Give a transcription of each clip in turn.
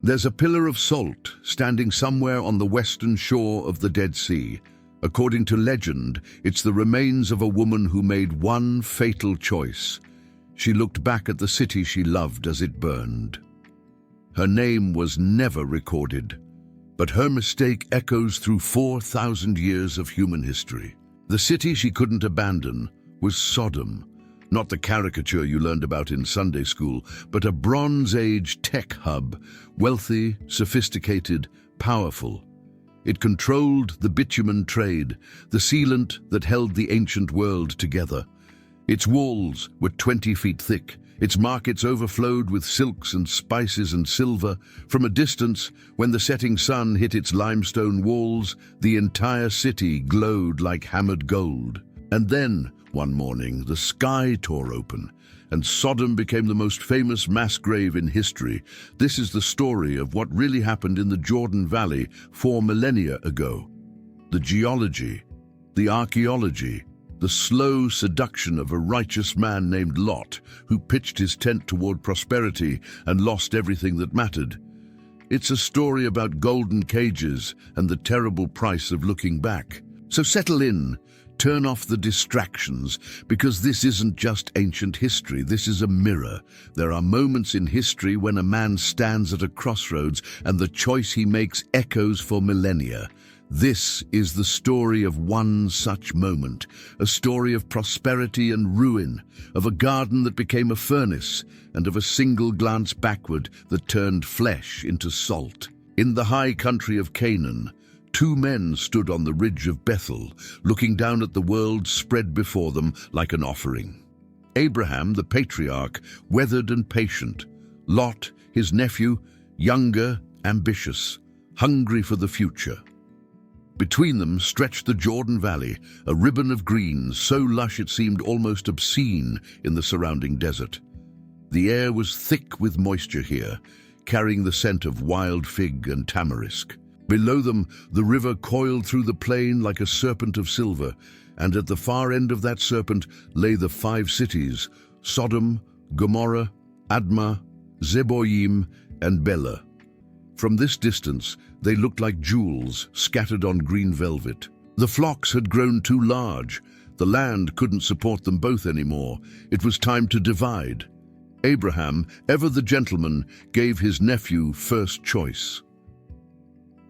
There's a pillar of salt standing somewhere on the western shore of the Dead Sea. According to legend, it's the remains of a woman who made one fatal choice. She looked back at the city she loved as it burned. Her name was never recorded, but her mistake echoes through 4,000 years of human history. The city she couldn't abandon was Sodom, not the caricature you learned about in Sunday school, but a Bronze Age tech hub, wealthy, sophisticated, powerful. It controlled the bitumen trade, the sealant that held the ancient world together. Its walls were 20 feet thick. Its markets overflowed with silks and spices and silver. From a distance, when the setting sun hit its limestone walls, the entire city glowed like hammered gold. And then, one morning, the sky tore open, and Sodom became the most famous mass grave in history. This is the story of what really happened in the Jordan Valley 4 millennia ago. The geology, the archaeology, the slow seduction of a righteous man named Lot, who pitched his tent toward prosperity and lost everything that mattered. It's a story about golden cages and the terrible price of looking back. So settle in, turn off the distractions, because this isn't just ancient history, this is a mirror. There are moments in history when a man stands at a crossroads and the choice he makes echoes for millennia. This is the story of one such moment, a story of prosperity and ruin, of a garden that became a furnace, and of a single glance backward that turned flesh into salt. In the high country of Canaan, 2 men stood on the ridge of Bethel, looking down at the world spread before them like an offering. Abraham, the patriarch, weathered and patient. Lot, his nephew, younger, ambitious, hungry for the future. Between them stretched the Jordan Valley, a ribbon of green so lush it seemed almost obscene in the surrounding desert. The air was thick with moisture here, carrying the scent of wild fig and tamarisk. Below them, the river coiled through the plain like a serpent of silver, and at the far end of that serpent lay the 5 cities, Sodom, Gomorrah, Admah, Zeboim, and Bela. From this distance, they looked like jewels scattered on green velvet. The flocks had grown too large. The land couldn't support them both anymore. It was time to divide. Abraham, ever the gentleman, gave his nephew first choice.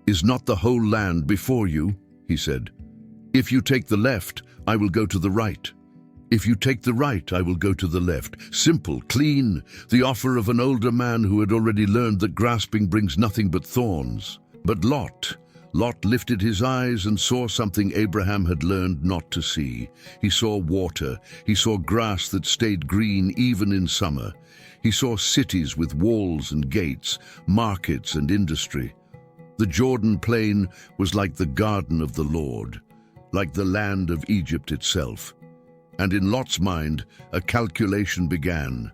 "Is not the whole land before you?" he said. "If you take the left, I will go to the right. If you take the right, I will go to the left." Simple, clean, the offer of an older man who had already learned that grasping brings nothing but thorns. But Lot lifted his eyes and saw something Abraham had learned not to see. He saw water. He saw grass that stayed green even in summer. He saw cities with walls and gates, markets and industry. The Jordan plain was like the garden of the Lord, like the land of Egypt itself. And in Lot's mind, a calculation began,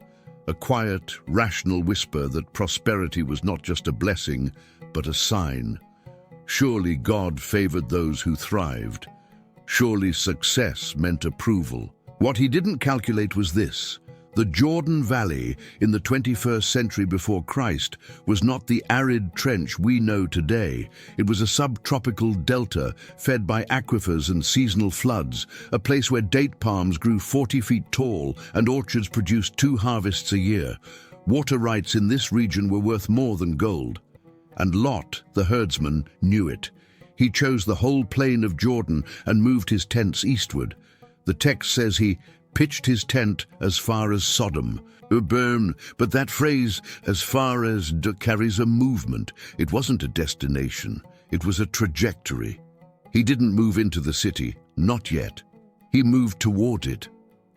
a quiet, rational whisper that prosperity was not just a blessing, but a sign. Surely God favored those who thrived. Surely success meant approval. What he didn't calculate was this. The Jordan Valley in the 21st century before Christ was not the arid trench we know today. It was a subtropical delta fed by aquifers and seasonal floods, a place where date palms grew 40 feet tall and orchards produced 2 harvests a year. Water rights in this region were worth more than gold. And Lot, the herdsman, knew it. He chose the whole plain of Jordan and moved his tents eastward. The text says he pitched his tent as far as Sodom. But that phrase, as far as, carries a movement. It wasn't a destination. It was a trajectory. He didn't move into the city, not yet. He moved toward it.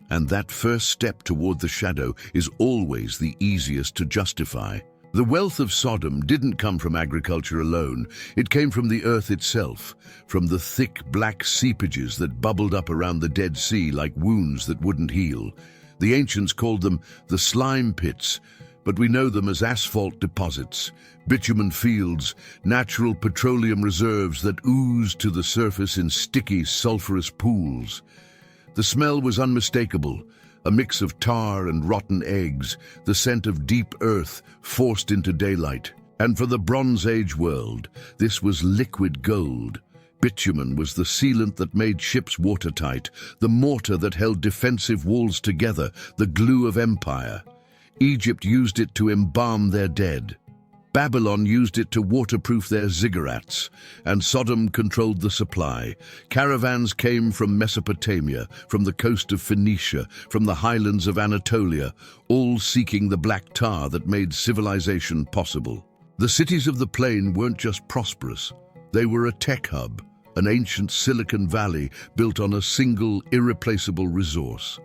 And that first step toward the shadow is always the easiest to justify. The wealth of Sodom didn't come from agriculture alone. It came from the earth itself, from the thick black seepages that bubbled up around the Dead Sea like wounds that wouldn't heal. The ancients called them the slime pits, but we know them as asphalt deposits, bitumen fields, natural petroleum reserves that oozed to the surface in sticky, sulfurous pools. The smell was unmistakable. A mix of tar and rotten eggs, the scent of deep earth forced into daylight. And for the Bronze Age world, this was liquid gold. Bitumen was the sealant that made ships watertight, the mortar that held defensive walls together, the glue of empire. Egypt used it to embalm their dead. Babylon used it to waterproof their ziggurats, and Sodom controlled the supply. Caravans came from Mesopotamia, from the coast of Phoenicia, from the highlands of Anatolia, all seeking the black tar that made civilization possible. The cities of the plain weren't just prosperous. They were a tech hub, an ancient Silicon Valley built on a single, irreplaceable resource.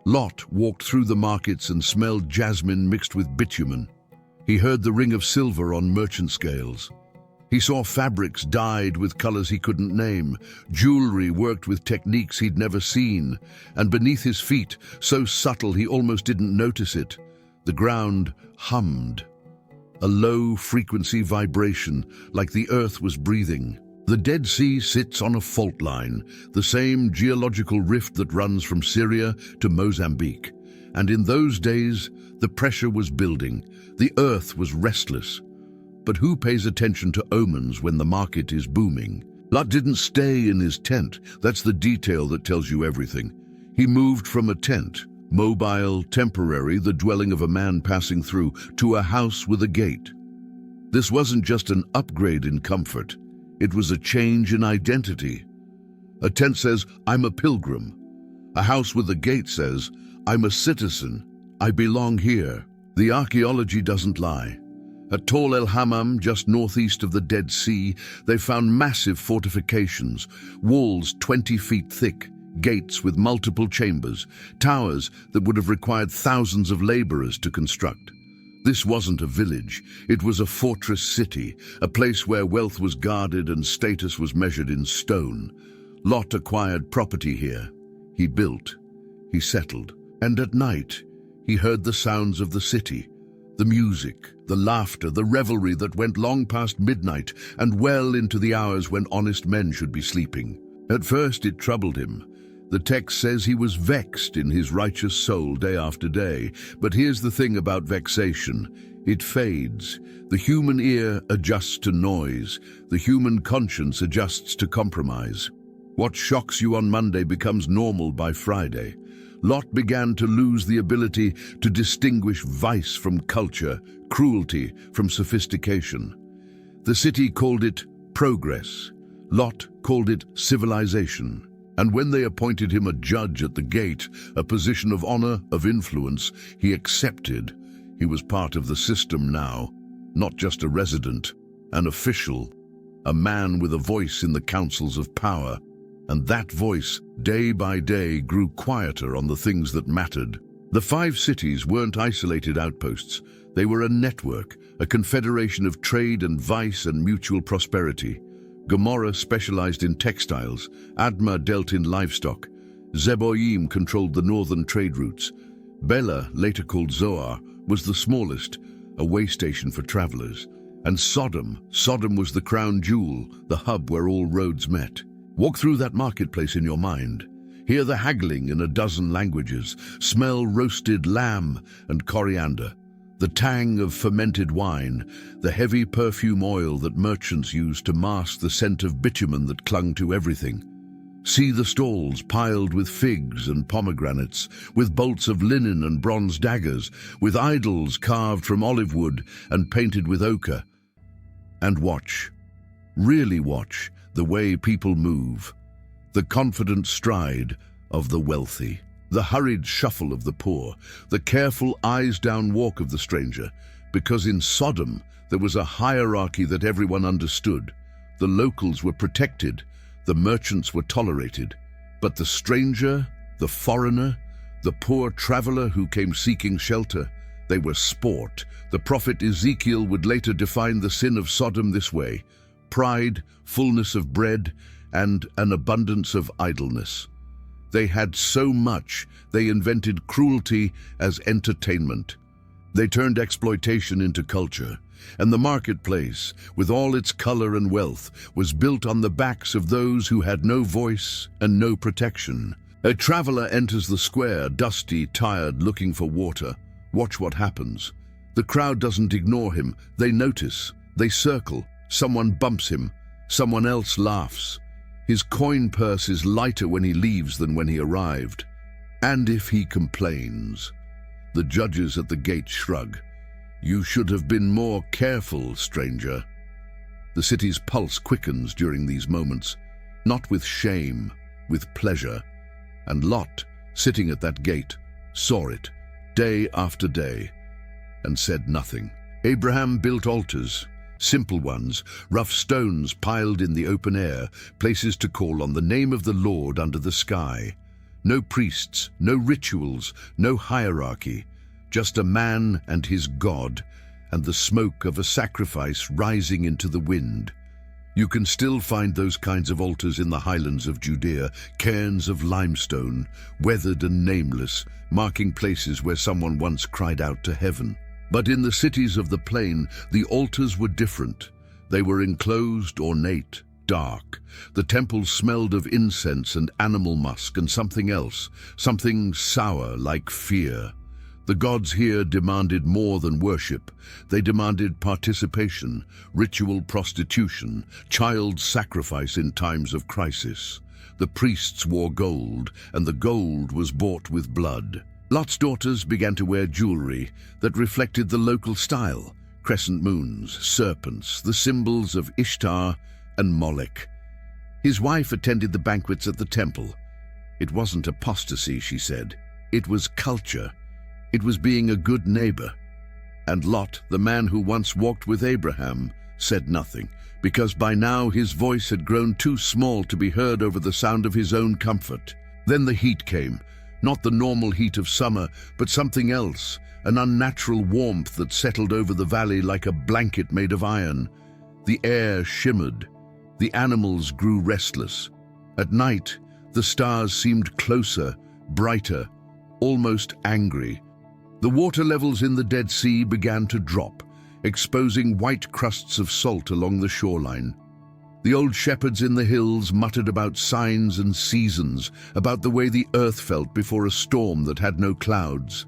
Lot walked through the markets and smelled jasmine mixed with bitumen. He heard the ring of silver on merchant scales. He saw fabrics dyed with colors he couldn't name, jewelry worked with techniques he'd never seen, and beneath his feet, so subtle he almost didn't notice it, the ground hummed. A low-frequency vibration, like the earth was breathing. The Dead Sea sits on a fault line, the same geological rift that runs from Syria to Mozambique. And in those days, the pressure was building. The earth was restless. But who pays attention to omens when the market is booming? Lot didn't stay in his tent. That's the detail that tells you everything. He moved from a tent, mobile, temporary, the dwelling of a man passing through, to a house with a gate. This wasn't just an upgrade in comfort. It was a change in identity. A tent says, I'm a pilgrim. A house with a gate says, I'm a citizen. I belong here. The archaeology doesn't lie. At Tall el-Hammam, just northeast of the Dead Sea, they found massive fortifications, walls 20 feet thick, gates with multiple chambers, towers that would have required thousands of laborers to construct. This wasn't a village, it was a fortress city, a place where wealth was guarded and status was measured in stone. Lot acquired property here. He built, he settled, and at night he heard the sounds of the city, the music, the laughter, the revelry that went long past midnight and well into the hours when honest men should be sleeping. At first it troubled him. The text says he was vexed in his righteous soul day after day. But here's the thing about vexation. It fades. The human ear adjusts to noise. The human conscience adjusts to compromise. What shocks you on Monday becomes normal by Friday. Lot began to lose the ability to distinguish vice from culture, cruelty from sophistication. The city called it progress. Lot called it civilization. And when they appointed him a judge at the gate, a position of honor, of influence, he accepted. He was part of the system now, not just a resident, an official, a man with a voice in the councils of power. And that voice, day by day, grew quieter on the things that mattered. The 5 cities weren't isolated outposts. They were a network, a confederation of trade and vice and mutual prosperity. Gomorrah specialized in textiles, Adma dealt in livestock, Zeboim controlled the northern trade routes. Bela, later called Zoar, was the smallest, a way station for travelers. And Sodom was the crown jewel, the hub where all roads met. Walk through that marketplace in your mind. Hear the haggling in a dozen languages, smell roasted lamb and coriander. The tang of fermented wine, the heavy perfume oil that merchants used to mask the scent of bitumen that clung to everything. See the stalls piled with figs and pomegranates, with bolts of linen and bronze daggers, with idols carved from olive wood and painted with ochre. And watch, really watch, the way people move, the confident stride of the wealthy. The hurried shuffle of the poor, the careful eyes-down walk of the stranger, because in Sodom there was a hierarchy that everyone understood. The locals were protected, the merchants were tolerated, but the stranger, the foreigner, the poor traveler who came seeking shelter, they were sport. The prophet Ezekiel would later define the sin of Sodom this way: pride, fullness of bread, and an abundance of idleness. They had so much, they invented cruelty as entertainment. They turned exploitation into culture, and the marketplace, with all its color and wealth, was built on the backs of those who had no voice and no protection. A traveler enters the square, dusty, tired, looking for water. Watch what happens. The crowd doesn't ignore him. They notice. They circle. Someone bumps him. Someone else laughs. His coin purse is lighter when he leaves than when he arrived. And if he complains, the judges at the gate shrug. You should have been more careful, stranger. The city's pulse quickens during these moments, not with shame, with pleasure. And Lot, sitting at that gate, saw it, day after day, and said nothing. Abraham built altars, simple ones, rough stones piled in the open air, places to call on the name of the Lord under the sky. No priests, no rituals, no hierarchy, just a man and his God, and the smoke of a sacrifice rising into the wind. You can still find those kinds of altars in the highlands of Judea, cairns of limestone, weathered and nameless, marking places where someone once cried out to heaven. But in the cities of the plain, the altars were different. They were enclosed, ornate, dark. The temples smelled of incense and animal musk and something else, something sour like fear. The gods here demanded more than worship. They demanded participation, ritual prostitution, child sacrifice in times of crisis. The priests wore gold, and the gold was bought with blood. Lot's daughters began to wear jewelry that reflected the local style, crescent moons, serpents, the symbols of Ishtar and Moloch. His wife attended the banquets at the temple. It wasn't apostasy, she said. It was culture. It was being a good neighbor. And Lot, the man who once walked with Abraham, said nothing, because by now his voice had grown too small to be heard over the sound of his own comfort. Then the heat came. Not the normal heat of summer, but something else, an unnatural warmth that settled over the valley like a blanket made of iron. The air shimmered. The animals grew restless. At night, the stars seemed closer, brighter, almost angry. The water levels in the Dead Sea began to drop, exposing white crusts of salt along the shoreline. The old shepherds in the hills muttered about signs and seasons, about the way the earth felt before a storm that had no clouds.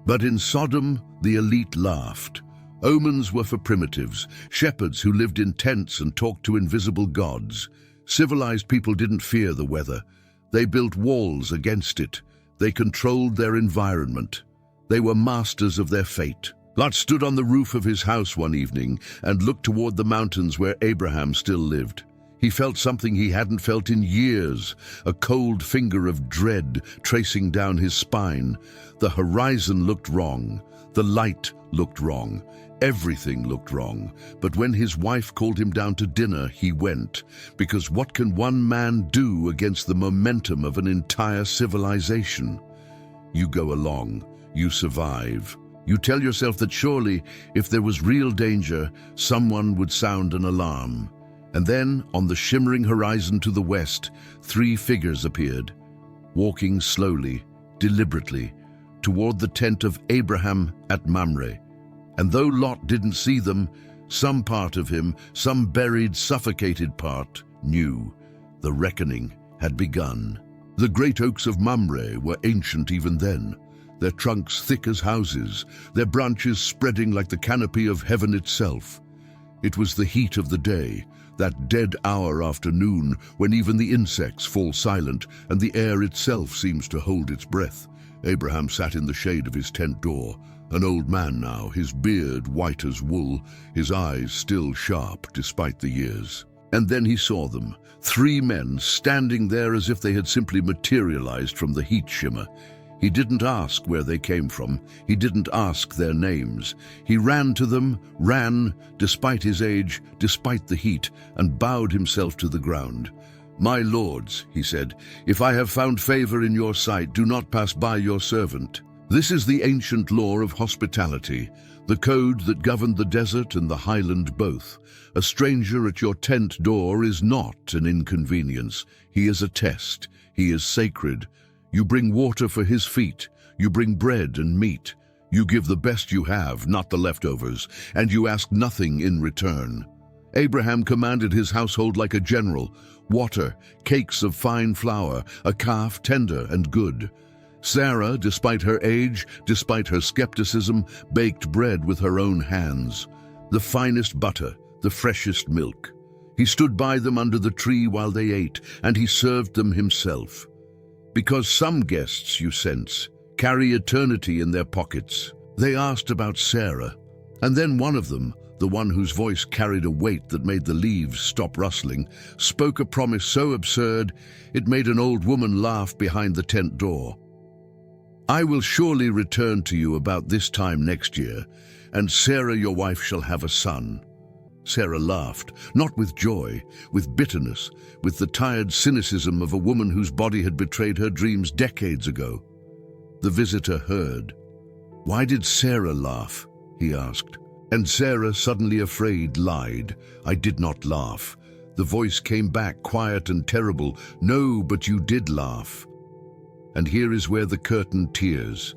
But in Sodom, the elite laughed. Omens were for primitives, shepherds who lived in tents and talked to invisible gods. Civilized people didn't fear the weather. They built walls against it. They controlled their environment. They were masters of their fate. Lot stood on the roof of his house one evening and looked toward the mountains where Abraham still lived. He felt something he hadn't felt in years, a cold finger of dread tracing down his spine. The horizon looked wrong. The light looked wrong. Everything looked wrong. But when his wife called him down to dinner, he went. Because what can one man do against the momentum of an entire civilization? You go along. You survive. You tell yourself that surely, if there was real danger, someone would sound an alarm. And then, on the shimmering horizon to the west, 3 figures appeared, walking slowly, deliberately, toward the tent of Abraham at Mamre. And though Lot didn't see them, some part of him, some buried, suffocated part, knew the reckoning had begun. The great oaks of Mamre were ancient even then, their trunks thick as houses, their branches spreading like the canopy of heaven itself. It was the heat of the day, that dead hour after noon when even the insects fall silent and the air itself seems to hold its breath. Abraham sat in the shade of his tent door, an old man now, his beard white as wool, his eyes still sharp despite the years. And then he saw them, 3 men standing there as if they had simply materialized from the heat shimmer. He didn't ask where they came from. He didn't ask their names. He ran to them, ran, despite his age, despite the heat, and bowed himself to the ground. "My lords," he said, "if I have found favor in your sight, do not pass by your servant." This is the ancient law of hospitality, the code that governed the desert and the highland both. A stranger at your tent door is not an inconvenience. He is a test. He is sacred. You bring water for his feet. You bring bread and meat. You give the best you have, not the leftovers, and you ask nothing in return. Abraham commanded his household like a general: water, cakes of fine flour, a calf tender and good. Sarah, despite her age, despite her skepticism, baked bread with her own hands. The finest butter, the freshest milk. He stood by them under the tree while they ate, and he served them himself. Because some guests, you sense, carry eternity in their pockets. They asked about Sarah, and then one of them, the one whose voice carried a weight that made the leaves stop rustling, spoke a promise so absurd it made an old woman laugh behind the tent door. "I will surely return to you about this time next year, and Sarah your wife shall have a son." Sarah laughed, not with joy, with bitterness, with the tired cynicism of a woman whose body had betrayed her dreams decades ago. The visitor heard. "Why did Sarah laugh?" he asked. And Sarah, suddenly afraid, lied. "I did not laugh." The voice came back, quiet and terrible. "No, but you did laugh." And here is where the curtain tears.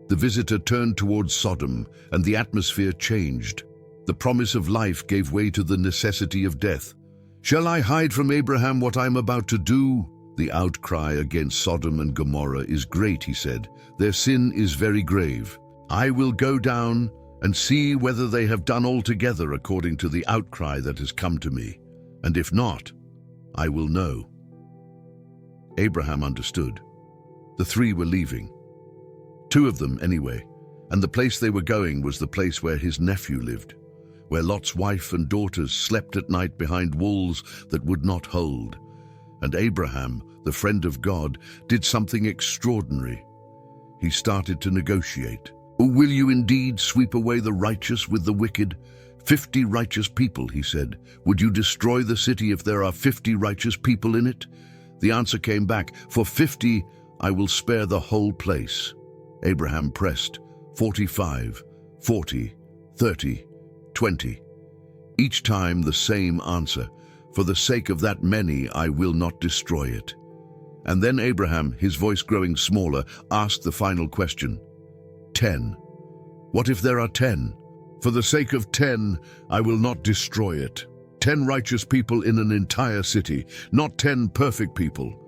The visitor turned towards Sodom, and the atmosphere changed. The promise of life gave way to the necessity of death. "Shall I hide from Abraham what I am about to do?" The outcry against Sodom and Gomorrah is great, he said. "Their sin is very grave. I will go down and see whether they have done altogether according to the outcry that has come to me. And if not, I will know." Abraham understood. The three were leaving. Two of them, anyway, and the place they were going was the place where his nephew lived, where Lot's wife and daughters slept at night behind walls that would not hold. And Abraham, the friend of God, did something extraordinary. He started to negotiate. "Will you indeed sweep away the righteous with the wicked? 50 righteous people," he said. "Would you destroy the city if there are 50 righteous people in it?" The answer came back, "For 50, I will spare the whole place." Abraham pressed, 45, 40, 30, 20. Each time the same answer, "For the sake of that many, I will not destroy it." And then Abraham, his voice growing smaller, asked the final question. 10. "What if there are 10? For the sake of 10, I will not destroy it." 10 righteous people in an entire city, not 10 perfect people.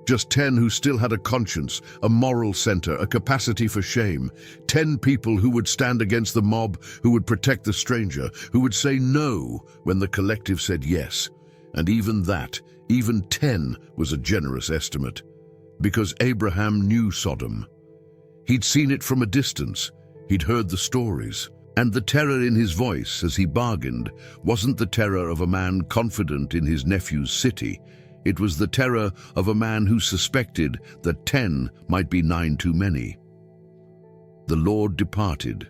Just 10 who still had a conscience, a moral center, a capacity for shame. 10 people who would stand against the mob, who would protect the stranger, who would say no when the collective said yes. And even that, even 10, was a generous estimate. Because Abraham knew Sodom. He'd seen it from a distance. He'd heard the stories. And the terror in his voice as he bargained wasn't the terror of a man confident in his nephew's city. It was the terror of a man who suspected that 10 might be 9 too many. The Lord departed,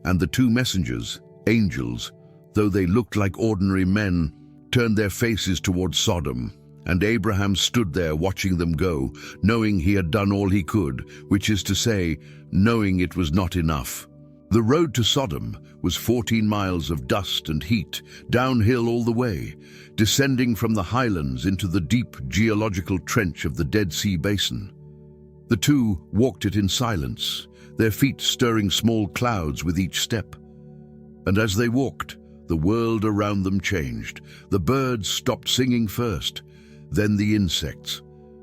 and the 2 messengers, angels, though they looked like ordinary men, turned their faces towards Sodom. And Abraham stood there watching them go, knowing he had done all he could, which is to say, knowing it was not enough. The road to Sodom was 14 miles of dust and heat, downhill all the way, descending from the highlands into the deep geological trench of the Dead Sea Basin. The two walked it in silence, their feet stirring small clouds with each step. And as they walked, the world around them changed. The birds stopped singing first, then the insects.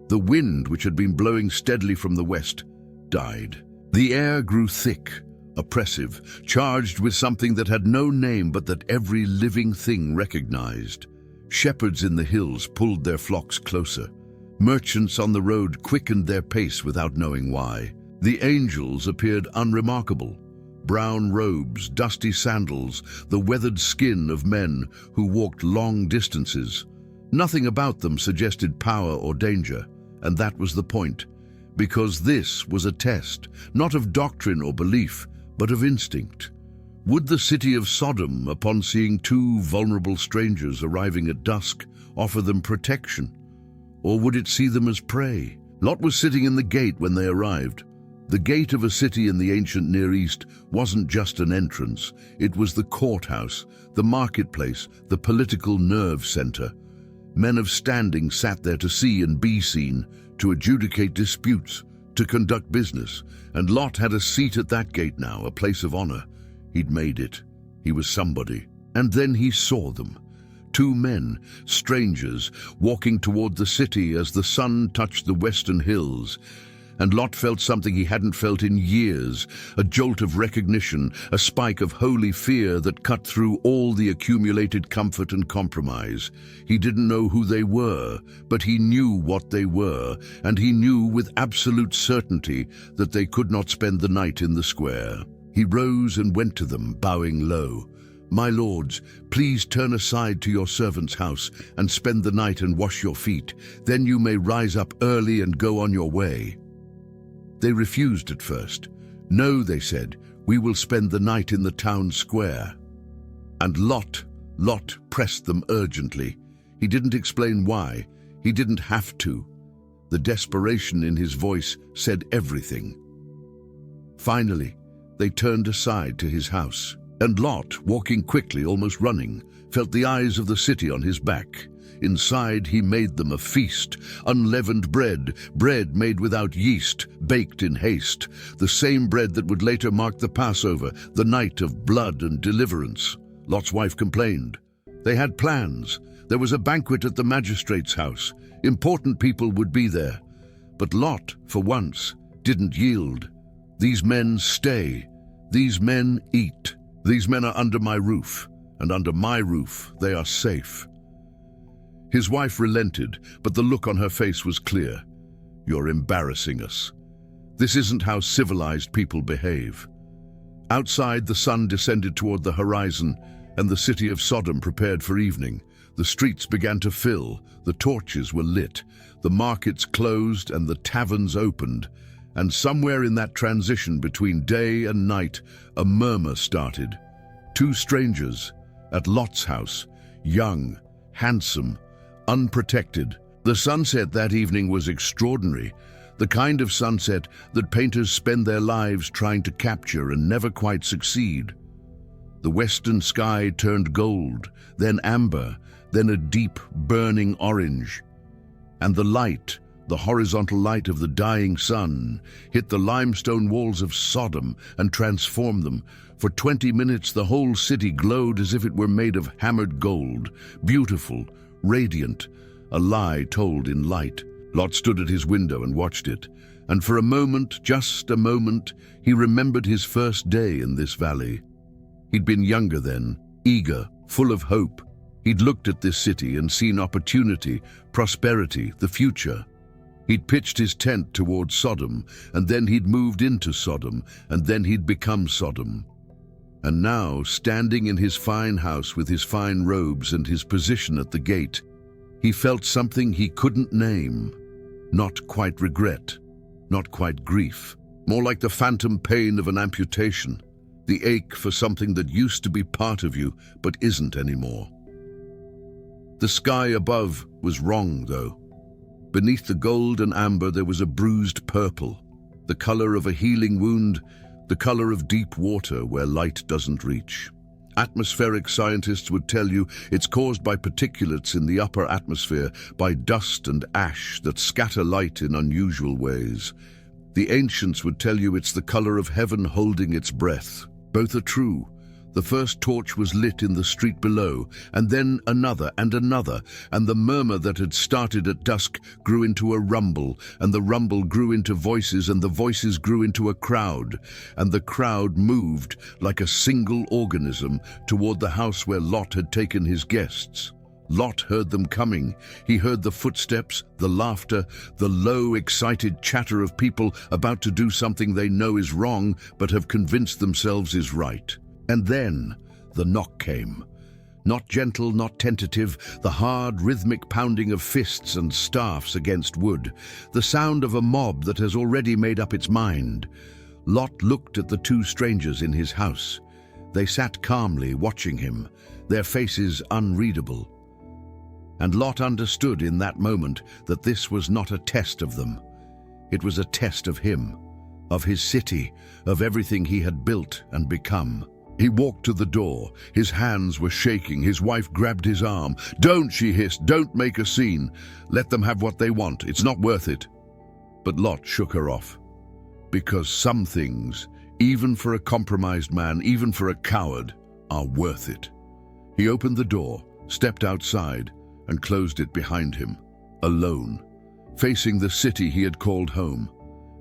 The wind, which had been blowing steadily from the west, died. The air grew thick, oppressive, charged with something that had no name but that every living thing recognized. Shepherds in the hills pulled their flocks closer. Merchants on the road quickened their pace without knowing why. The angels appeared unremarkable. Brown robes, dusty sandals, the weathered skin of men who walked long distances. Nothing about them suggested power or danger, and that was the point. Because this was a test, not of doctrine or belief, but of instinct. Would the city of Sodom, upon seeing 2 vulnerable strangers arriving at dusk, offer them protection? Or would it see them as prey? Lot was sitting in the gate when they arrived. The gate of a city in the ancient Near East wasn't just an entrance. It was the courthouse, the marketplace, the political nerve center. Men of standing sat there to see and be seen, to adjudicate disputes, to conduct business, and Lot had a seat at that gate now, a place of honor. He'd made it. He was somebody. And then he saw them. 2 men, strangers, walking toward the city as the sun touched the western hills. And Lot felt something he hadn't felt in years, a jolt of recognition, a spike of holy fear that cut through all the accumulated comfort and compromise. He didn't know who they were, but he knew what they were, and he knew with absolute certainty that they could not spend the night in the square. He rose and went to them, bowing low. "My lords, please turn aside to your servant's house and spend the night and wash your feet. Then you may rise up early and go on your way." They refused at first. "No," they said, "we will spend the night in the town square." And Lot pressed them urgently. He didn't explain why. He didn't have to. The desperation in his voice said everything. Finally, they turned aside to his house. And Lot, walking quickly, almost running, felt the eyes of the city on his back. Inside he made them a feast, unleavened bread, bread made without yeast, baked in haste, the same bread that would later mark the Passover, the night of blood and deliverance. Lot's wife complained. They had plans. There was a banquet at the magistrate's house. Important people would be there. But Lot, for once, didn't yield. "These men stay. These men eat. These men are under my roof, and under my roof they are safe." His wife relented, but the look on her face was clear. "You're embarrassing us. This isn't how civilized people behave." Outside, the sun descended toward the horizon, and the city of Sodom prepared for evening. The streets began to fill, the torches were lit, the markets closed and the taverns opened. And somewhere in that transition between day and night, a murmur started. Two strangers at Lot's house, young, handsome, unprotected. The sunset that evening was extraordinary, the kind of sunset that painters spend their lives trying to capture and never quite succeed. The western sky turned gold, then amber, then a deep, burning orange. And the light, the horizontal light of the dying sun, hit the limestone walls of Sodom and transformed them. For 20 minutes the whole city glowed as if it were made of hammered gold, beautiful, radiant, a lie told in light. Lot stood at his window and watched it, and for a moment, just a moment, he remembered his first day in this valley. He'd been younger then, eager, full of hope. He'd looked at this city and seen opportunity, prosperity, the future. He'd pitched his tent towards Sodom, and then he'd moved into Sodom, and then he'd become Sodom. And now, standing in his fine house with his fine robes and his position at the gate, he felt something he couldn't name. Not quite regret, not quite grief, more like the phantom pain of an amputation, the ache for something that used to be part of you but isn't anymore. The sky above was wrong, though. Beneath the gold and amber there was a bruised purple, the color of a healing wound, the color of deep water where light doesn't reach. Atmospheric scientists would tell you it's caused by particulates in the upper atmosphere, by dust and ash that scatter light in unusual ways. The ancients would tell you it's the color of heaven holding its breath. Both are true. The first torch was lit in the street below, and then another and another, and the murmur that had started at dusk grew into a rumble, and the rumble grew into voices, and the voices grew into a crowd, and the crowd moved like a single organism toward the house where Lot had taken his guests. Lot heard them coming. He heard the footsteps, the laughter, the low, excited chatter of people about to do something they know is wrong but have convinced themselves is right. And then the knock came. Not gentle, not tentative, the hard, rhythmic pounding of fists and staffs against wood, the sound of a mob that has already made up its mind. Lot looked at the two strangers in his house. They sat calmly, watching him, their faces unreadable. And Lot understood in that moment that this was not a test of them. It was a test of him, of his city, of everything he had built and become. He walked to the door. His hands were shaking. His wife grabbed his arm. "Don't," she hissed, "don't make a scene. Let them have what they want. It's not worth it." But Lot shook her off. Because some things, even for a compromised man, even for a coward, are worth it. He opened the door, stepped outside, and closed it behind him, alone, facing the city he had called home.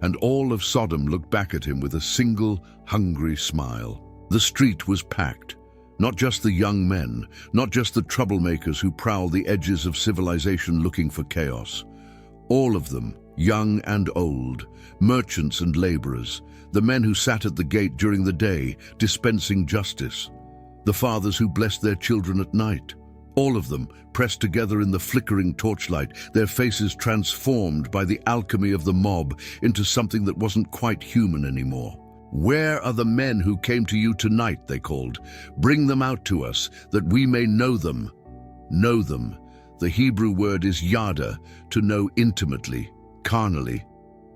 and all of Sodom looked back at him with a single, hungry smile. The street was packed. Not just the young men, not just the troublemakers who prowl the edges of civilization looking for chaos. All of them, young and old, merchants and laborers, the men who sat at the gate during the day, dispensing justice, the fathers who blessed their children at night. All of them pressed together in the flickering torchlight, their faces transformed by the alchemy of the mob into something that wasn't quite human anymore. "Where are the men who came to you tonight?" they called. "Bring them out to us, that we may know them." Know them. The Hebrew word is yada, to know intimately, carnally.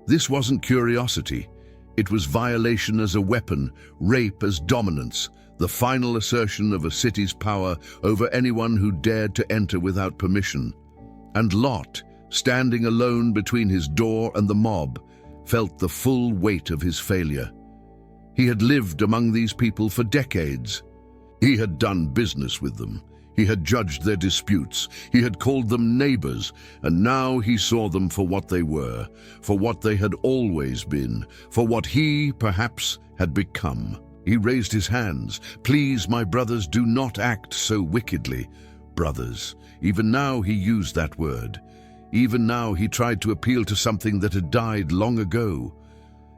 This wasn't curiosity. It was violation as a weapon, rape as dominance, the final assertion of a city's power over anyone who dared to enter without permission. And Lot, standing alone between his door and the mob, felt the full weight of his failure. He had lived among these people for decades. He had done business with them. He had judged their disputes. He had called them neighbors, and now he saw them for what they were, for what they had always been, for what he, perhaps, had become. He raised his hands. "Please, my brothers, do not act so wickedly." Brothers. Even now he used that word. Even now he tried to appeal to something that had died long ago.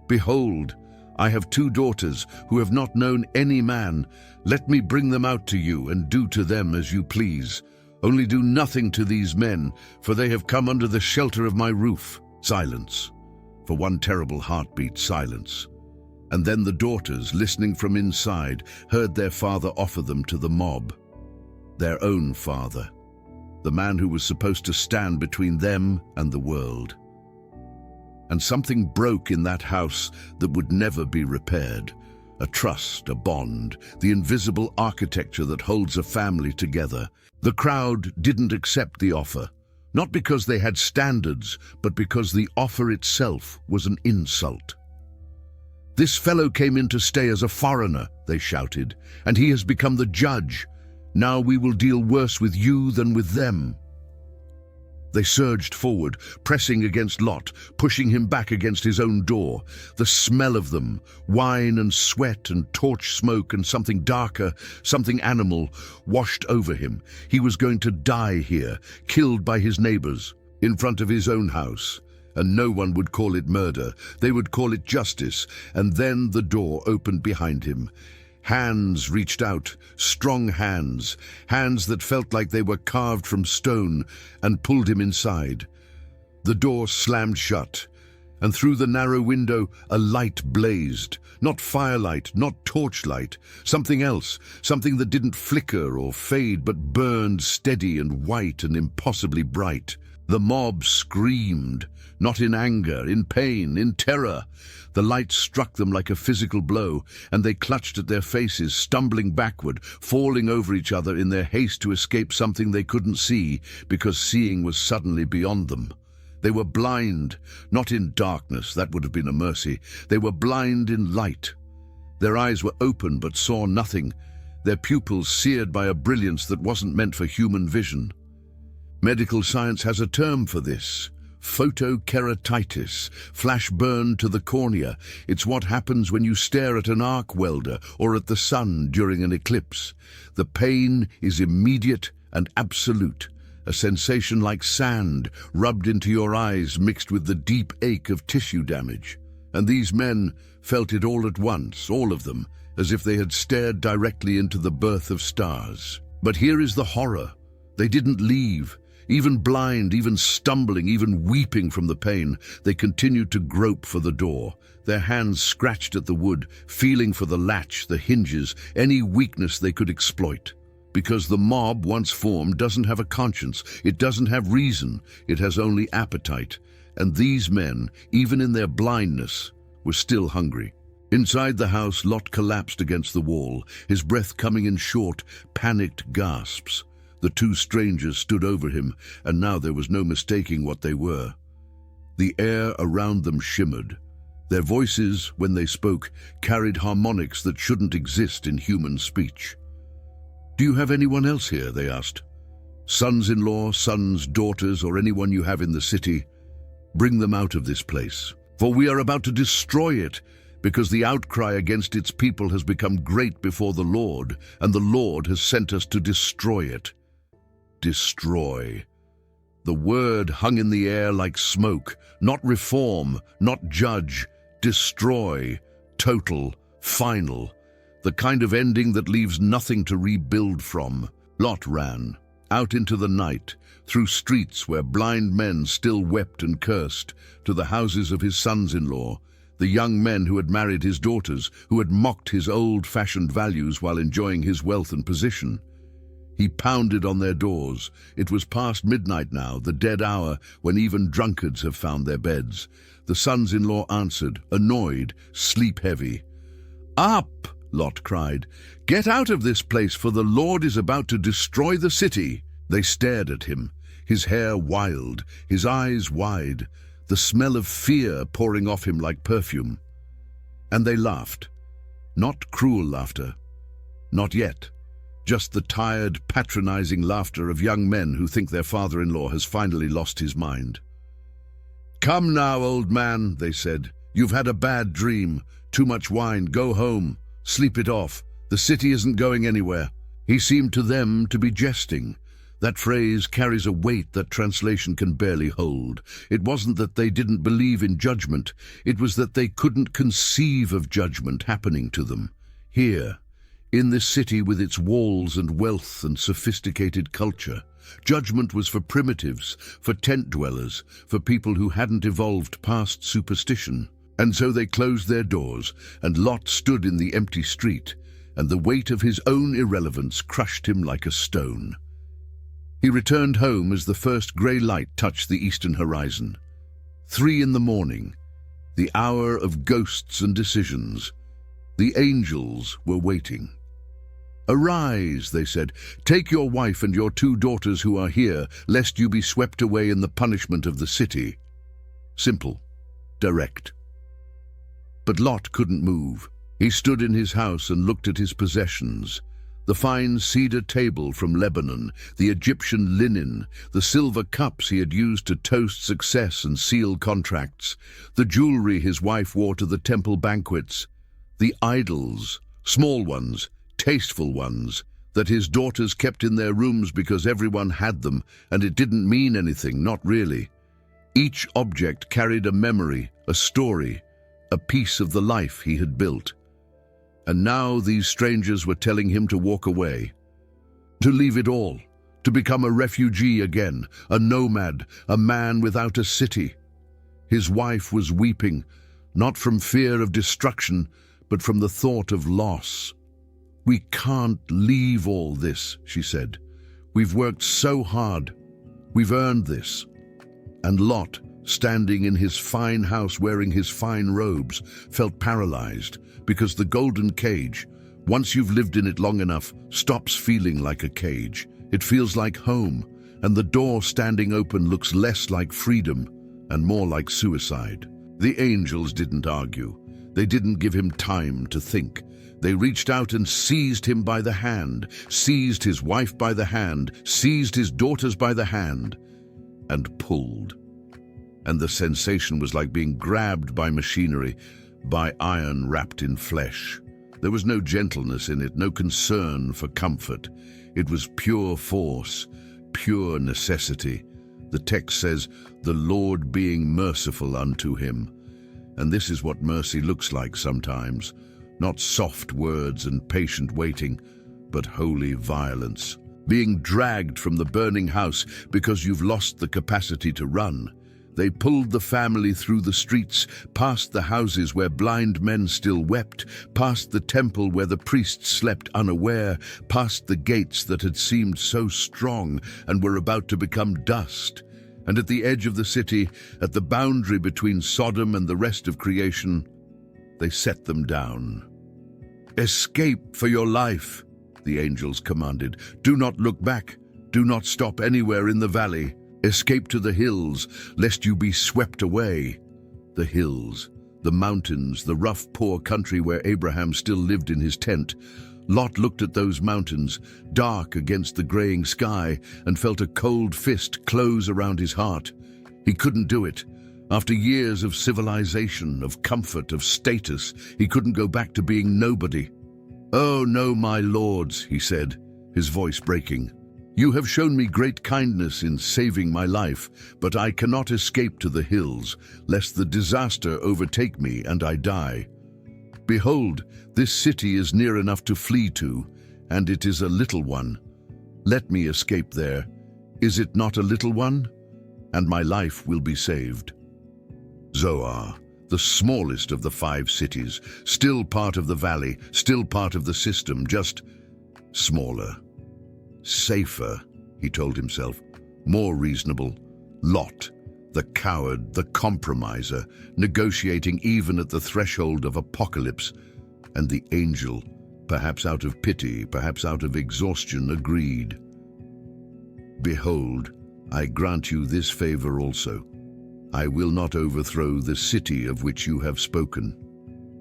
"Behold, I have 2 daughters who have not known any man. Let me bring them out to you and do to them as you please. Only do nothing to these men, for they have come under the shelter of my roof." Silence. For one terrible heartbeat, silence. And then the daughters, listening from inside, heard their father offer them to the mob. Their own father. The man who was supposed to stand between them and the world. And something broke in that house that would never be repaired. A trust, a bond, the invisible architecture that holds a family together. The crowd didn't accept the offer, not because they had standards, but because the offer itself was an insult. "This fellow came in to stay as a foreigner," they shouted, "and he has become the judge. Now we will deal worse with you than with them." They surged forward, pressing against Lot, pushing him back against his own door. The smell of them, wine and sweat and torch smoke and something darker, something animal, washed over him. He was going to die here, killed by his neighbors, in front of his own house. And no one would call it murder. They would call it justice. And then the door opened behind him. Hands reached out, strong hands, hands that felt like they were carved from stone, and pulled him inside. The door slammed shut, and through the narrow window a light blazed. Not firelight, not torchlight, something else, something that didn't flicker or fade but burned steady and white and impossibly bright. The mob screamed, not in anger, in pain, in terror. The light struck them like a physical blow, and they clutched at their faces, stumbling backward, falling over each other in their haste to escape something they couldn't see, because seeing was suddenly beyond them. They were blind, not in darkness, that would have been a mercy. They were blind in light. Their eyes were open but saw nothing, their pupils seared by a brilliance that wasn't meant for human vision. Medical science has a term for this. Photokeratitis, flash burn to the cornea. It's what happens when you stare at an arc welder or at the sun during an eclipse. The pain is immediate and absolute, a sensation like sand rubbed into your eyes mixed with the deep ache of tissue damage. And these men felt it all at once, all of them, as if they had stared directly into the birth of stars. But here is the horror. They didn't leave. Even blind, even stumbling, even weeping from the pain, they continued to grope for the door, their hands scratched at the wood, feeling for the latch, the hinges, any weakness they could exploit. Because the mob, once formed, doesn't have a conscience, it doesn't have reason, it has only appetite. And these men, even in their blindness, were still hungry. Inside the house, Lot collapsed against the wall, his breath coming in short, panicked gasps. The 2 strangers stood over him, and now there was no mistaking what they were. The air around them shimmered. Their voices, when they spoke, carried harmonics that shouldn't exist in human speech. "Do you have anyone else here?" they asked. "Sons-in-law, sons, daughters, or anyone you have in the city? Bring them out of this place." for we are about to destroy it, because the outcry against its people has become great before the Lord, and the Lord has sent us to destroy it. Destroy. The word hung in the air like smoke, not reform, not judge, destroy, total, final, the kind of ending that leaves nothing to rebuild from. Lot ran, out into the night, through streets where blind men still wept and cursed, to the houses of his sons-in-law, the young men who had married his daughters, who had mocked his old-fashioned values while enjoying his wealth and position. He pounded on their doors. It was past midnight now, the dead hour when even drunkards have found their beds. The sons-in-law answered, annoyed, sleep-heavy. "Up!" Lot cried. "Get out of this place, for the Lord is about to destroy the city." They stared at him, his hair wild, his eyes wide, the smell of fear pouring off him like perfume. And they laughed. Not cruel laughter. Not yet. Just the tired, patronizing laughter of young men who think their father-in-law has finally lost his mind. "Come now, old man," they said. "You've had a bad dream. Too much wine. Go home. Sleep it off. The city isn't going anywhere." He seemed to them to be jesting. That phrase carries a weight that translation can barely hold. It wasn't that they didn't believe in judgment. It was that they couldn't conceive of judgment happening to them. Here, in this city with its walls and wealth and sophisticated culture, judgment was for primitives, for tent dwellers, for people who hadn't evolved past superstition. And so they closed their doors, and Lot stood in the empty street, and the weight of his own irrelevance crushed him like a stone. He returned home as the first grey light touched the eastern horizon. 3 in the morning, the hour of ghosts and decisions. The angels were waiting. "Arise," they said, "take your wife and your 2 daughters who are here, lest you be swept away in the punishment of the city." Simple, direct. But Lot couldn't move. He stood in his house and looked at his possessions. The fine cedar table from Lebanon, the Egyptian linen, the silver cups he had used to toast success and seal contracts, the jewelry his wife wore to the temple banquets, the idols, small ones, tasteful ones, that his daughters kept in their rooms because everyone had them and it didn't mean anything, not really. Each object carried a memory, a story, a piece of the life he had built. And now these strangers were telling him to walk away, to leave it all, to become a refugee again, a nomad, a man without a city. His wife was weeping, not from fear of destruction, but from the thought of loss. "We can't leave all this," she said. "We've worked so hard. We've earned this." And Lot, standing in his fine house wearing his fine robes, felt paralyzed, because the golden cage, once you've lived in it long enough, stops feeling like a cage. It feels like home, and the door standing open looks less like freedom and more like suicide. The angels didn't argue. They didn't give him time to think. They reached out and seized him by the hand, seized his wife by the hand, seized his daughters by the hand, and pulled. And the sensation was like being grabbed by machinery, by iron wrapped in flesh. There was no gentleness in it, no concern for comfort. It was pure force, pure necessity. The text says, "the Lord being merciful unto him." And this is what mercy looks like sometimes. Not soft words and patient waiting, but holy violence. Being dragged from the burning house because you've lost the capacity to run. They pulled the family through the streets, past the houses where blind men still wept, past the temple where the priests slept unaware, past the gates that had seemed so strong and were about to become dust. And at the edge of the city, at the boundary between Sodom and the rest of creation, they set them down. "Escape for your life," the angels commanded. "Do not look back. Do not stop anywhere in the valley. Escape to the hills, lest you be swept away." The hills, the mountains, the rough, poor country where Abraham still lived in his tent. Lot looked at those mountains, dark against the graying sky, and felt a cold fist close around his heart. He couldn't do it. After years of civilization, of comfort, of status, he couldn't go back to being nobody. "Oh no, my lords," he said, his voice breaking. "You have shown me great kindness in saving my life, but I cannot escape to the hills, lest the disaster overtake me and I die. Behold, this city is near enough to flee to, and it is a little one. Let me escape there. Is it not a little one? And my life will be saved." Zoar, the smallest of the 5 cities, still part of the valley, still part of the system, just smaller. Safer, he told himself, more reasonable. Lot, the coward, the compromiser, negotiating even at the threshold of apocalypse, and the angel, perhaps out of pity, perhaps out of exhaustion, agreed. "Behold, I grant you this favor also. I will not overthrow the city of which you have spoken.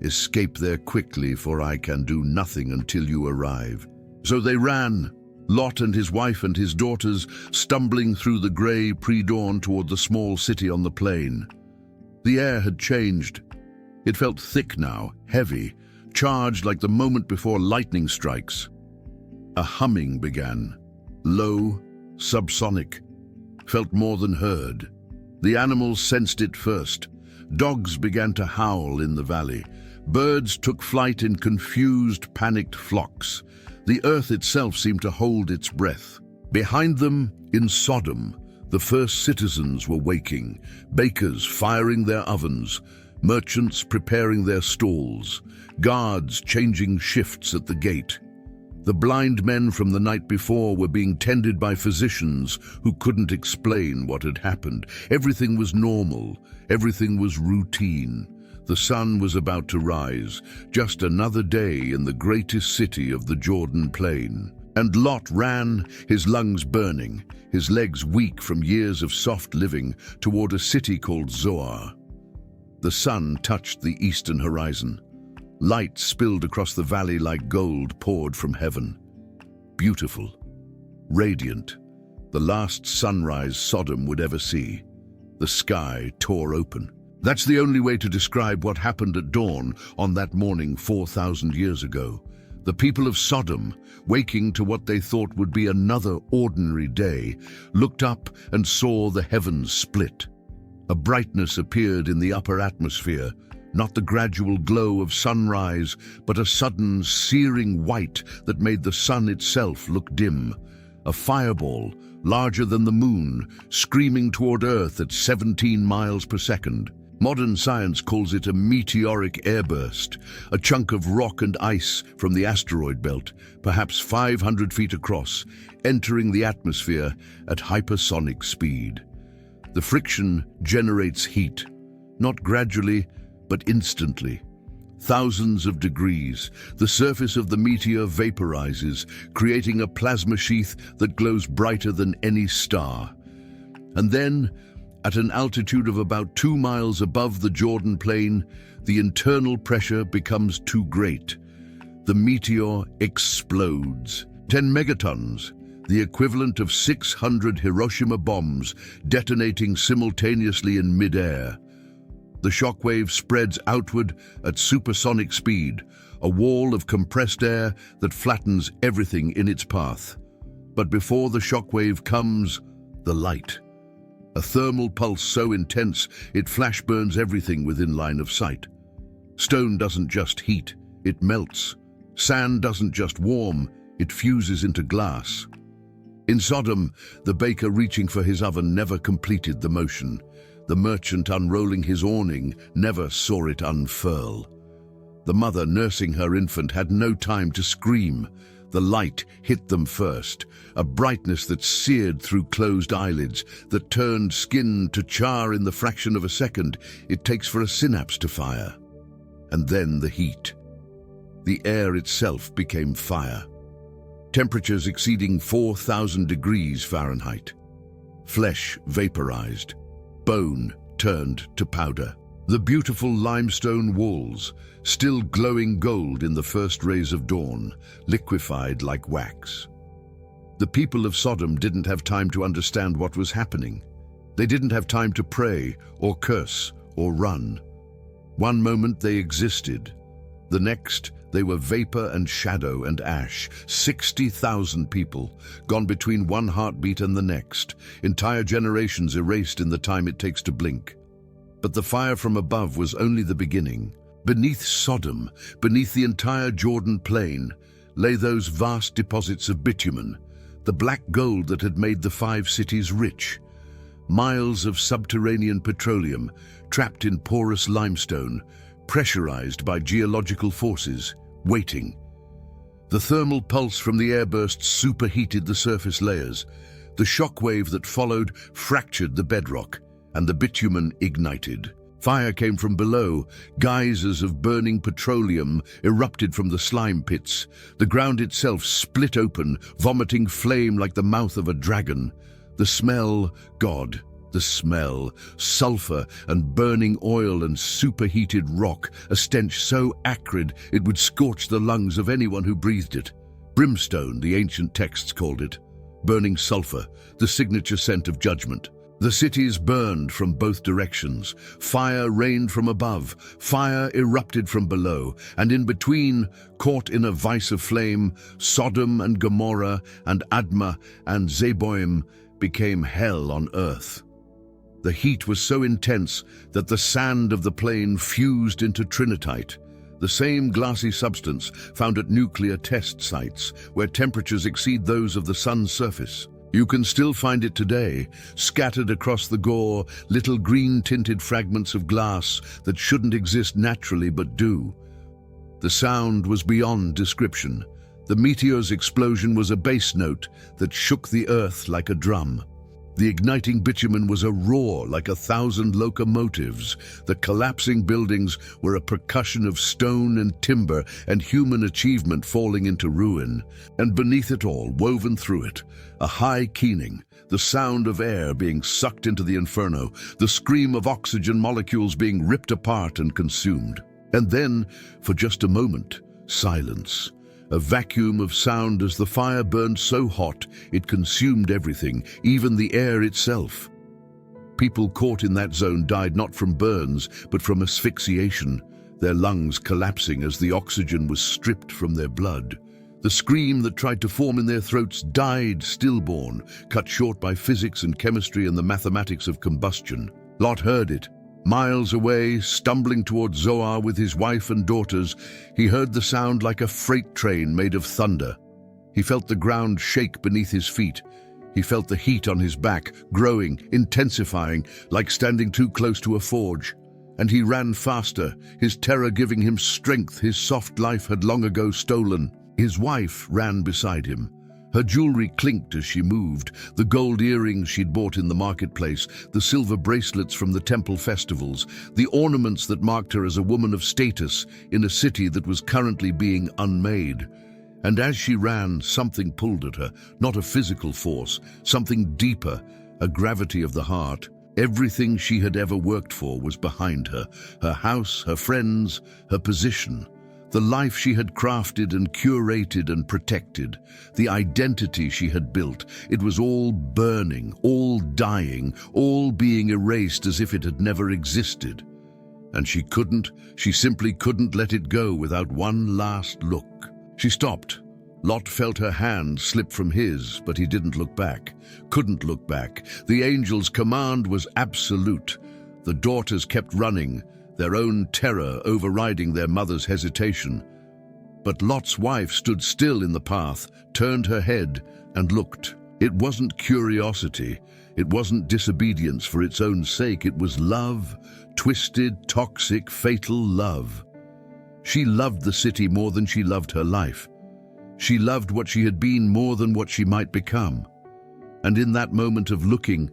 Escape there quickly, for I can do nothing until you arrive." So they ran, Lot and his wife and his daughters, stumbling through the grey pre-dawn toward the small city on the plain. The air had changed. It felt thick now, heavy, charged like the moment before lightning strikes. A humming began, low, subsonic, felt more than heard. The animals sensed it first. Dogs began to howl in the valley. Birds took flight in confused, panicked flocks. The earth itself seemed to hold its breath. Behind them, in Sodom, the first citizens were waking, bakers firing their ovens, merchants preparing their stalls, guards changing shifts at the gate. The blind men from the night before were being tended by physicians who couldn't explain what had happened. Everything was normal. Everything was routine. The sun was about to rise, just another day in the greatest city of the Jordan Plain. And Lot ran, his lungs burning, his legs weak from years of soft living, toward a city called Zoar. The sun touched the eastern horizon. Light spilled across the valley like gold poured from heaven. Beautiful, radiant, the last sunrise Sodom would ever see. The sky tore open. That's the only way to describe what happened at dawn on that morning 4,000 years ago. The people of Sodom, waking to what they thought would be another ordinary day, looked up and saw the heavens split. A brightness appeared in the upper atmosphere, not the gradual glow of sunrise, but a sudden, searing white that made the sun itself look dim. A fireball, larger than the moon, screaming toward Earth at 17 miles per second. Modern science calls it a meteoric air burst, a chunk of rock and ice from the asteroid belt, perhaps 500 feet across, entering the atmosphere at hypersonic speed. The friction generates heat, not gradually, but instantly. Thousands of degrees, the surface of the meteor vaporizes, creating a plasma sheath that glows brighter than any star. And then, at an altitude of about 2 miles above the Jordan Plain, the internal pressure becomes too great. The meteor explodes. 10 megatons, the equivalent of 600 Hiroshima bombs, detonating simultaneously in mid-air. The shockwave spreads outward at supersonic speed, a wall of compressed air that flattens everything in its path. But before the shockwave comes, the light. A thermal pulse so intense it flash burns everything within line of sight. Stone doesn't just heat, it melts. Sand doesn't just warm, it fuses into glass. In Sodom, the baker reaching for his oven never completed the motion. The merchant unrolling his awning never saw it unfurl. The mother nursing her infant had no time to scream. The light hit them first, a brightness that seared through closed eyelids, that turned skin to char in the fraction of a second it takes for a synapse to fire. And then the heat. The air itself became fire. Temperatures exceeding 4,000 degrees Fahrenheit. Flesh vaporized. Bone turned to powder. The beautiful limestone walls, still glowing gold in the first rays of dawn, liquefied like wax. The people of Sodom didn't have time to understand what was happening. They didn't have time to pray or curse or run. One moment they existed. The next, they were vapor and shadow and ash. 60,000 people, gone between one heartbeat and the next. Entire generations erased in the time it takes to blink. But the fire from above was only the beginning. Beneath Sodom, beneath the entire Jordan plain, lay those vast deposits of bitumen, the black gold that had made the 5 cities rich. Miles of subterranean petroleum, trapped in porous limestone, pressurized by geological forces, waiting. The thermal pulse from the airburst superheated the surface layers. The shock wave that followed fractured the bedrock, and the bitumen ignited. Fire came from below. Geysers of burning petroleum erupted from the slime pits. The ground itself split open, vomiting flame like the mouth of a dragon. The smell, God, the smell, sulfur and burning oil and superheated rock, a stench so acrid it would scorch the lungs of anyone who breathed it. Brimstone, the ancient texts called it. Burning sulfur, the signature scent of judgment. The cities burned from both directions. Fire rained from above, fire erupted from below, and in between, caught in a vice of flame, Sodom and Gomorrah and Admah and Zeboim became hell on earth. The heat was so intense that the sand of the plain fused into trinitite, the same glassy substance found at nuclear test sites where temperatures exceed those of the sun's surface. You can still find it today, scattered across the gore, little green-tinted fragments of glass that shouldn't exist naturally but do. The sound was beyond description. The meteor's explosion was a bass note that shook the earth like a drum. The igniting bitumen was a roar like 1,000 locomotives. The collapsing buildings were a percussion of stone and timber and human achievement falling into ruin. And beneath it all, woven through it, a high keening, the sound of air being sucked into the inferno, the scream of oxygen molecules being ripped apart and consumed. And then, for just a moment, silence. A vacuum of sound as the fire burned so hot it consumed everything, even the air itself. People caught in that zone died not from burns, but from asphyxiation, their lungs collapsing as the oxygen was stripped from their blood. The scream that tried to form in their throats died stillborn, cut short by physics and chemistry and the mathematics of combustion. Lot heard it. Miles away, stumbling toward Zoar with his wife and daughters, he heard the sound like a freight train made of thunder. He felt the ground shake beneath his feet. He felt the heat on his back, growing, intensifying, like standing too close to a forge. And he ran faster, his terror giving him strength his soft life had long ago stolen. His wife ran beside him. Her jewelry clinked as she moved, the gold earrings she'd bought in the marketplace, the silver bracelets from the temple festivals, the ornaments that marked her as a woman of status in a city that was currently being unmade. And as she ran, something pulled at her, not a physical force, something deeper, a gravity of the heart. Everything she had ever worked for was behind her, her house, her friends, her position. The life she had crafted and curated and protected, the identity she had built, it was all burning, all dying, all being erased as if it had never existed. And she simply couldn't let it go without one last look. She stopped. Lot felt her hand slip from his, but he didn't look back, couldn't look back. The angel's command was absolute. The daughters kept running, their own terror overriding their mother's hesitation. But Lot's wife stood still in the path, turned her head, and looked. It wasn't curiosity. It wasn't disobedience for its own sake. It was love, twisted, toxic, fatal love. She loved the city more than she loved her life. She loved what she had been more than what she might become. And in that moment of looking,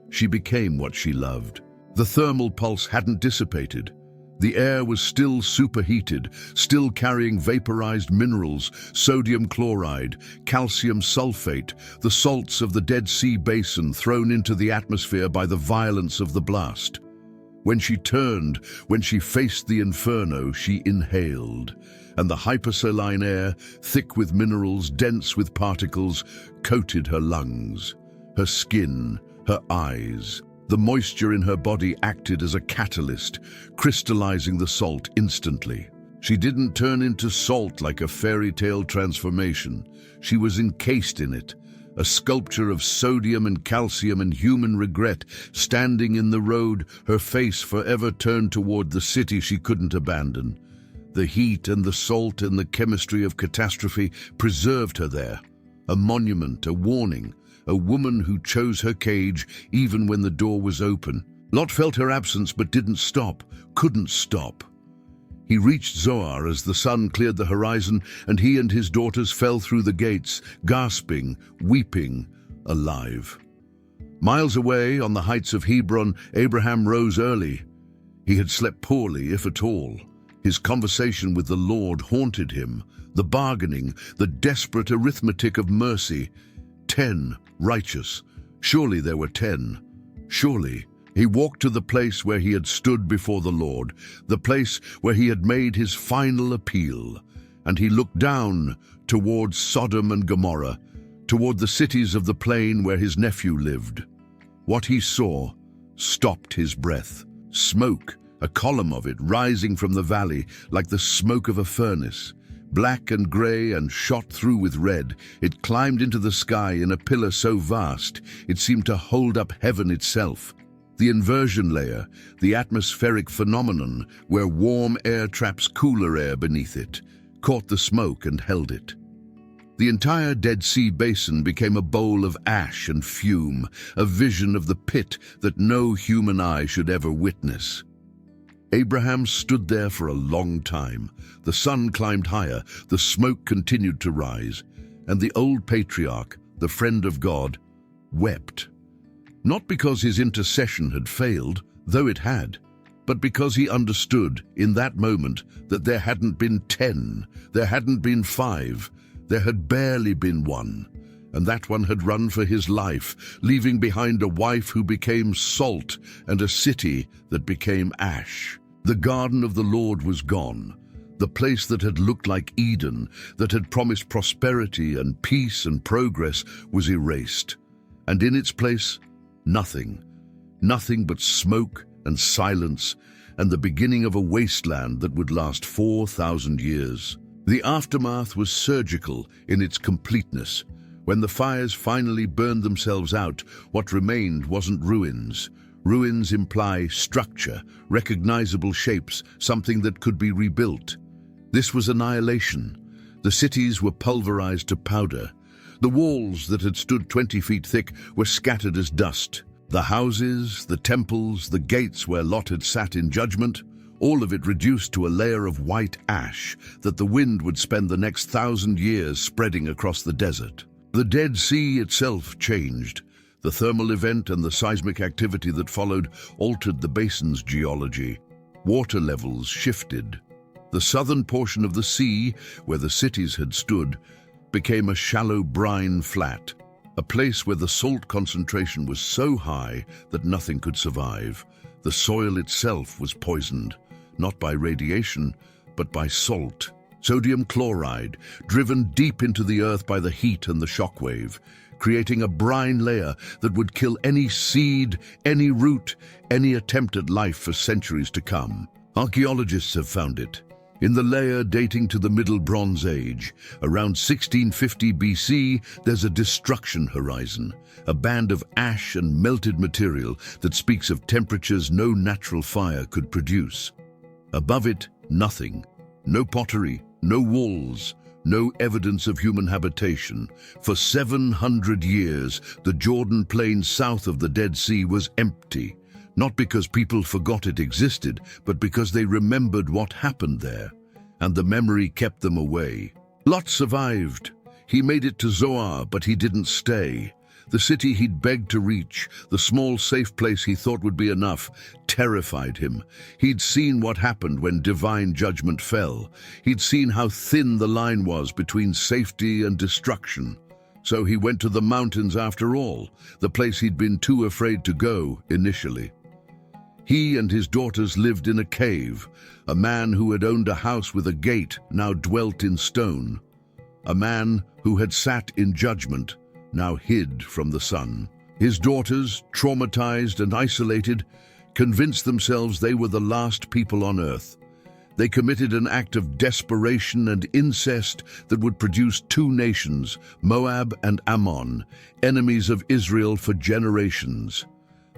she became what she loved. The thermal pulse hadn't dissipated. The air was still superheated, still carrying vaporized minerals, sodium chloride, calcium sulfate, the salts of the Dead Sea Basin thrown into the atmosphere by the violence of the blast. When she turned, when she faced the inferno, she inhaled, and the hypersaline air, thick with minerals, dense with particles, coated her lungs, her skin, her eyes. The moisture in her body acted as a catalyst, crystallizing the salt instantly. She didn't turn into salt like a fairy tale transformation. She was encased in it, a sculpture of sodium and calcium and human regret, standing in the road, her face forever turned toward the city she couldn't abandon. The heat and the salt and the chemistry of catastrophe preserved her there. A monument, a warning, a woman who chose her cage even when the door was open. Lot felt her absence but didn't stop, couldn't stop. He reached Zoar as the sun cleared the horizon, and he and his daughters fell through the gates, gasping, weeping, alive. Miles away, on the heights of Hebron, Abraham rose early. He had slept poorly, if at all. His conversation with the Lord haunted him, the bargaining, the desperate arithmetic of mercy. 10, righteous. Surely there were 10. Surely. He walked to the place where he had stood before the Lord, the place where he had made his final appeal, and he looked down towards Sodom and Gomorrah, toward the cities of the plain where his nephew lived. What he saw stopped his breath. Smoke, a column of it rising from the valley like the smoke of a furnace. Black and grey and shot through with red, it climbed into the sky in a pillar so vast it seemed to hold up heaven itself. The inversion layer, the atmospheric phenomenon where warm air traps cooler air beneath it, caught the smoke and held it. The entire Dead Sea basin became a bowl of ash and fume, a vision of the pit that no human eye should ever witness. Abraham stood there for a long time. The sun climbed higher, the smoke continued to rise, and the old patriarch, the friend of God, wept. Not because his intercession had failed, though it had, but because he understood in that moment that there hadn't been 10, there hadn't been 5, there had barely been 1, and that one had run for his life, leaving behind a wife who became salt and a city that became ash. The garden of the Lord was gone. The place that had looked like Eden, that had promised prosperity and peace and progress, was erased. And in its place, nothing. Nothing but smoke and silence, and the beginning of a wasteland that would last 4,000 years. The aftermath was surgical in its completeness. When the fires finally burned themselves out, what remained wasn't ruins. Ruins imply structure, recognizable shapes, something that could be rebuilt. This was annihilation. The cities were pulverized to powder. The walls that had stood 20 feet thick were scattered as dust. The houses, the temples, the gates where Lot had sat in judgment, all of it reduced to a layer of white ash that the wind would spend the next 1,000 years spreading across the desert. The Dead Sea itself changed. The thermal event and the seismic activity that followed altered the basin's geology. Water levels shifted. The southern portion of the sea, where the cities had stood, became a shallow brine flat, a place where the salt concentration was so high that nothing could survive. The soil itself was poisoned, not by radiation, but by salt. Sodium chloride, driven deep into the earth by the heat and the shockwave, creating a brine layer that would kill any seed, any root, any attempt at life for centuries to come. Archaeologists have found it. In the layer dating to the Middle Bronze Age, around 1650 BC, there's a destruction horizon, a band of ash and melted material that speaks of temperatures no natural fire could produce. Above it, nothing. No pottery, no walls, no evidence of human habitation. For 700 years, the Jordan Plain south of the Dead Sea was empty, not because people forgot it existed, but because they remembered what happened there, and the memory kept them away. Lot survived. He made it to Zoar, but he didn't stay. The city he'd begged to reach, the small safe place he thought would be enough, terrified him. He'd seen what happened when divine judgment fell. He'd seen how thin the line was between safety and destruction. So he went to the mountains after all, the place he'd been too afraid to go initially. He and his daughters lived in a cave. A man who had owned a house with a gate now dwelt in stone. A man who had sat in judgment now hid from the sun. His daughters, traumatized and isolated, convinced themselves they were the last people on earth. They committed an act of desperation and incest that would produce two nations, Moab and Ammon, enemies of Israel for generations.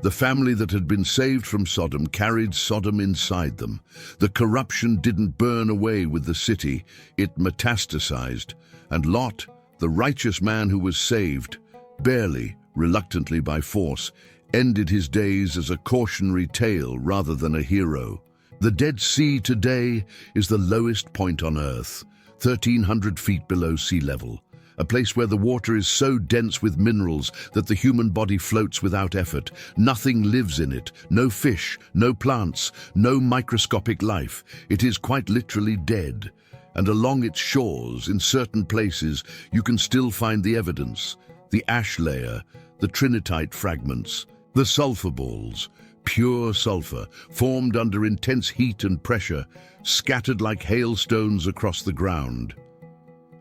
The family that had been saved from Sodom carried Sodom inside them. The corruption didn't burn away with the city, it metastasized. And Lot, the righteous man who was saved, barely, reluctantly by force, ended his days as a cautionary tale rather than a hero. The Dead Sea today is the lowest point on Earth, 1,300 feet below sea level, a place where the water is so dense with minerals that the human body floats without effort. Nothing lives in it, no fish, no plants, no microscopic life. It is quite literally dead. And along its shores, in certain places, you can still find the evidence, the ash layer, the trinitite fragments, the sulfur balls, pure sulfur, formed under intense heat and pressure, scattered like hailstones across the ground.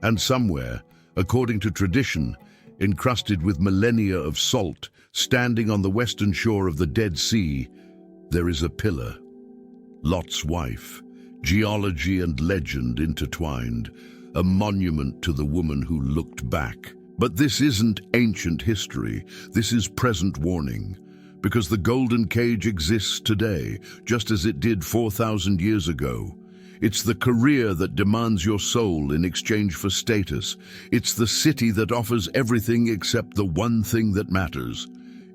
And somewhere, according to tradition, encrusted with millennia of salt, standing on the western shore of the Dead Sea, there is a pillar. Lot's wife, geology and legend intertwined, a monument to the woman who looked back. But this isn't ancient history, this is present warning. Because the golden cage exists today, just as it did 4,000 years ago. It's the career that demands your soul in exchange for status. It's the city that offers everything except the one thing that matters.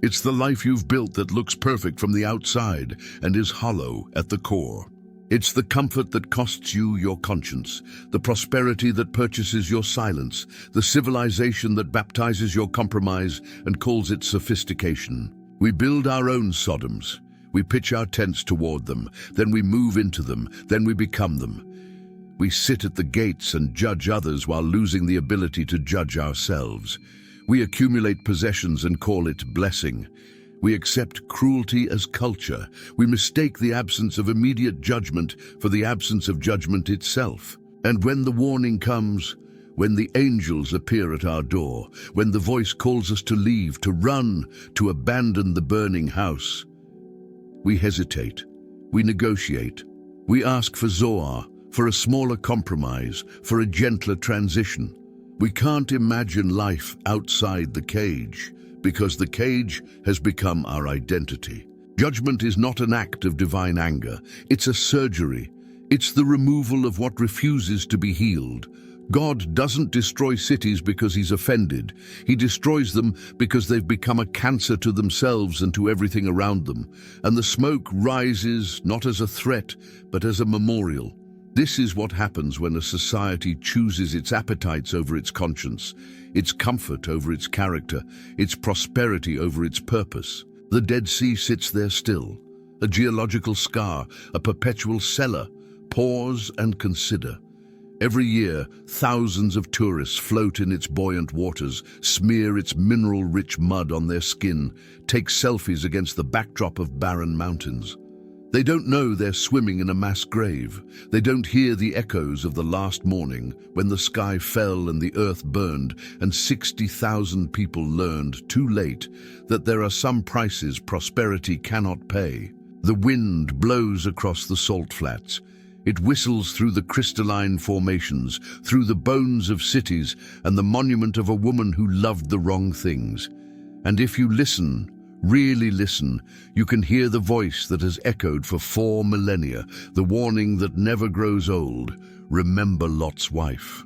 It's the life you've built that looks perfect from the outside and is hollow at the core. It's the comfort that costs you your conscience, the prosperity that purchases your silence, the civilization that baptizes your compromise and calls it sophistication. We build our own Sodoms. We pitch our tents toward them, then we move into them, then we become them. We sit at the gates and judge others while losing the ability to judge ourselves. We accumulate possessions and call it blessing. We accept cruelty as culture. We mistake the absence of immediate judgment for the absence of judgment itself. And when the warning comes, when the angels appear at our door, when the voice calls us to leave, to run, to abandon the burning house, we hesitate, we negotiate, we ask for Zoar, for a smaller compromise, for a gentler transition. We can't imagine life outside the cage, because the cage has become our identity. Judgment is not an act of divine anger, it's a surgery. It's the removal of what refuses to be healed. God doesn't destroy cities because he's offended. He destroys them because they've become a cancer to themselves and to everything around them. And the smoke rises not as a threat, but as a memorial. This is what happens when a society chooses its appetites over its conscience, its comfort over its character, its prosperity over its purpose. The Dead Sea sits there still, a geological scar, a perpetual cellar. Pause and consider. Every year, thousands of tourists float in its buoyant waters, smear its mineral-rich mud on their skin, take selfies against the backdrop of barren mountains. They don't know they're swimming in a mass grave. They don't hear the echoes of the last morning when the sky fell and the earth burned and 60,000 people learned, too late, that there are some prices prosperity cannot pay. The wind blows across the salt flats. It whistles through the crystalline formations, through the bones of cities and the monument of a woman who loved the wrong things. And if you listen, really listen, you can hear the voice that has echoed for 4 millennia, the warning that never grows old. Remember Lot's wife.